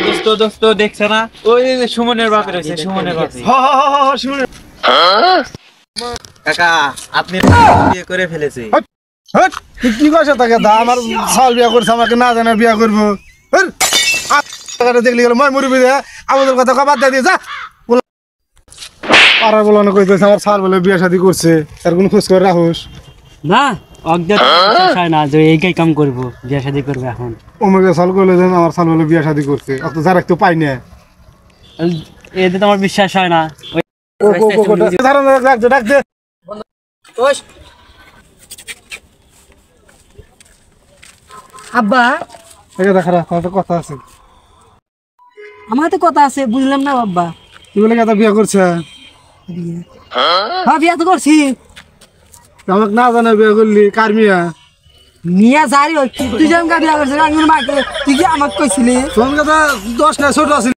দোস্ত দোস্ত দেখছ না ওই সুমনের বাপের হইছে সুমনের বাপে শুনে কাকা আপনি বিয়ে করে ফেলেছে হট কি কইছ তাকে দা আমার সাল বিয়া করছে আমাকে না জানা বিয়া করব হট টাকাটা দেখলি গেল মই মরবি দে আমাদের কথা কবাদ দিয়ে যা পাড়া বলো না কইতেছে আমার সাল বলে বিয়া শাদি করছে তার কোন খোঁজ করে রাখোস না অজ্ঞাত চাই না যে এইটাই কাম করবো বিয়ে শাদী করবো এখন ওমকে সাল কইলে যেন আমার সাল বলে বিয়া শাদি করছে অত যারা একটু পাই না এতে তো আমার বিশ্বাস হয় না ও ধারণ ডাক দে আব্বা এটা দেখা তো কথা আছে আমার তো কথা আছে বুঝলাম না আব্বা তুই বলে কথা বিয়া করছে হ্যাঁ বিয়া তো করছি আমাকে না জানা বিয়া করলি কার মিয়া মিয়া যাই তুই যেমন বিয়া করছিস আমি মাকে তুই কি আমাকে কইছিলি তোর কথা 10 না ছোট আছে